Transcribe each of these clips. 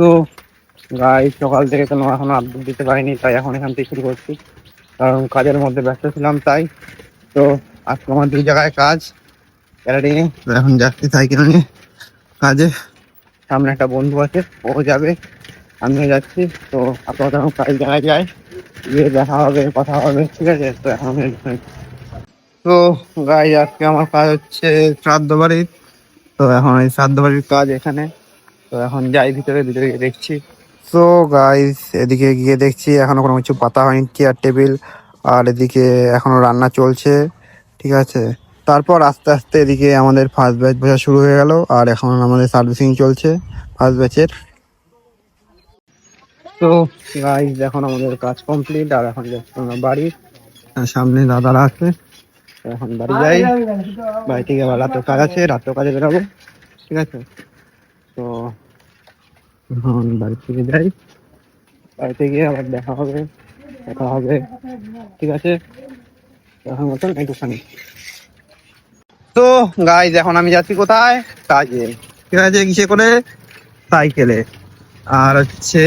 তো গাই সকাল থেকে কোনো এখনো আপডেট দিতে পারিনি, তাই এখন এখান থেকে শুরু করছি, কারণ কাজের মধ্যে ব্যস্ত ছিলাম। তাই তো আজকে আমার 2 জায়গায় কাজ ক্যারাটিংয়ে, তো এখন যাচ্ছি সাইকেল নিয়ে কাজে। সামনে একটা বন্ধু আছে, ও যাবে, আমিও যাচ্ছি। তো আপনারা যখন কাজ জায়গায় যাই, গিয়ে দেখা হবে, কথা হবে, ঠিক আছে? তো এখন তো গাই আজকে আমার কাজ হচ্ছে শ্রাদ্ধ বাড়ির। তো এখন এই শ্রাদ্ধ বাড়ির কাজ এখানে। তো এখন যাই ভিতরে গিয়ে দেখছি। তো গাইস এদিকে গিয়ে দেখছি এখনো কোনো কিছু পাতা হয়নি, চেয়ার টেবিল, আর এদিকে এখনো রান্না চলছে, ঠিক আছে? তারপর আস্তে আস্তে এদিকে আমাদের ফার্স্ট ব্যাচ বসা শুরু হয়ে গেল, আর এখন আমাদের সার্ভিসিং চলছে ফার্স্ট ব্যাচের। তো গাইস এখন আমাদের কাজ কমপ্লিট, আর এখন যাচ্ছি আমরা বাড়ি। সামনে দাদারা আছে, এখন বাড়ি যাই। বাড়ি থেকে আবার রাতের কাজ আছে, রাতের কাজে বেরোবো, ঠিক আছে? তো এখন বাড়ি থেকে যাই, বাড়িতে গিয়ে আবার দেখা হবে, কথা হবে, ঠিক আছে? এখন মতন একটুখানি। তো গাইজ এখন আমি যাচ্ছি কোথায়? কাজে, ঠিক আছে? কিসে করে? সাইকেলে। আর হচ্ছে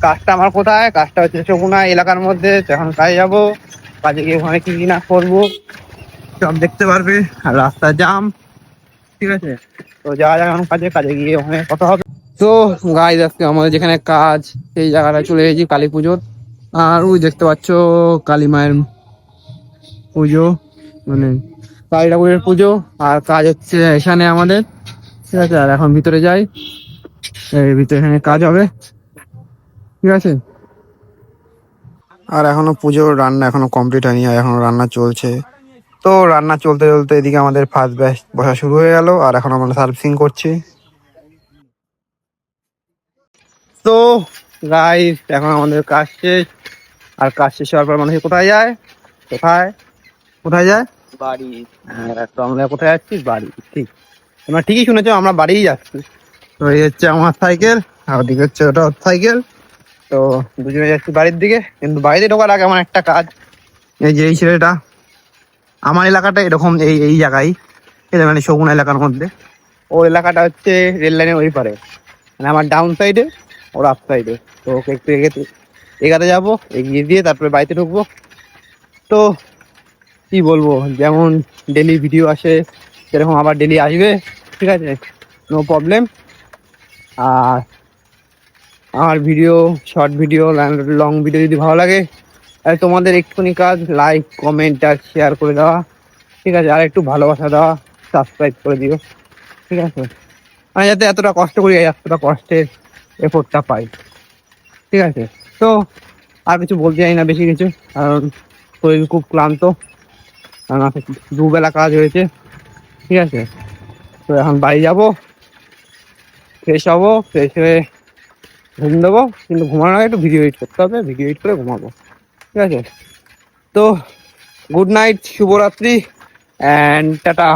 কাজটা আমার কোথায়? কাজটা হচ্ছে শকুনা এলাকার মধ্যে। এখন কাজে যাবো, কাজে গিয়ে ওখানে কি কি না করবো সব দেখতে পারবে। আর রাস্তা জাম, ঠিক আছে? তো যাওয়া যাক এখন কাজে, কাজে গিয়ে ওখানে কথা হবে। তো গাইজ আজকে আমাদের যেখানে কাজ, সেই জায়গাটায় চলে এসেছি কালী পুজোর। আর ওই দেখতে পাচ্ছ কালী মায়ের পুজো, মানে কালী ঠাকুরের পুজো। আর কাজ হচ্ছে এখানে আমাদের, ঠিক আছে? আর এখন ভিতরে যাই, এই ভিতরে এখানে কাজ হবে, ঠিক আছে? আর এখনো পুজোর রান্না এখনো কমপ্লিট হয়নি, আর এখনো রান্না চলছে। তো রান্না চলতে চলতে এদিকে আমাদের ফার্স্ট ব্যাচ বসা শুরু হয়ে গেল, আর এখন আমরা সার্ভিসিং করছি। তো গাইস এখন আমাদের কাজ শেষ, আর কাজ শেষ হওয়ার পর মানুষ কোথায় যায়? কোথায় কোথায় যায়? বাড়ি। হ্যাঁ, তো আমরা কোথায় যাচ্ছি? বাড়ি। ঠিক, তোমরা ঠিকই শুনেছো, আমরা বাড়িই যাচ্ছি। তো এই হচ্ছে আমার সাইকেল, আর ওদিকে হচ্ছে ওটা ওর সাইকেল। তো দুজনে যাচ্ছি বাড়ির দিকে। কিন্তু বাড়িতে ঢোকার আগে আমার একটা কাজ। এই যে এই ছেলেটা, আমার এলাকাটা এরকম এই এই জায়গায়, এটা মানে শগুনা এলাকার মধ্যে। ওর এলাকাটা হচ্ছে রেল লাইনের ওই পারে, মানে আমার ডাউন সাইডে, ওর আপ সাইডে। তো ওকে একটু এগাতে যাবো, এগিয়ে দিয়ে তারপরে বাড়িতে ঢুকবো। তো কি বলবো, যেমন ডেলি ভিডিও আসে সেরকম আবার ডেলি আসবে, ঠিক আছে? No problem. আর আমার video, short video, long video যদি ভালো লাগে, তাহলে তোমাদের একটুখানি কাজ লাইক, কমেন্ট আর শেয়ার করে দেওয়া, ঠিক আছে? আর একটু ভালোবাসা দেওয়া, সাবস্ক্রাইব করে দিও, ঠিক আছে? আমি যাতে এতটা কষ্ট করি, এতটা কষ্টের এফোর্টটা পাই, ঠিক আছে? তো আর কিছু বলতে চাই না বেশি কিছু, কারণ শরীর খুব ক্লান্ত, কারণ দুবেলা কাজ হয়েছে, ঠিক আছে? তো এখন বাড়ি যাবো, ফ্রেশ হবো, ফ্রেশ হয়ে ঘুম দেবো। কিন্তু ঘুমানোর আগে একটু ভিডিও এডিট করতে হবে, ভিডিও এডিট করে ঘুমাবো, ঠিক আছে? তো গুড নাইট, শুভরাত্রি, অ্যান্ড টাটা।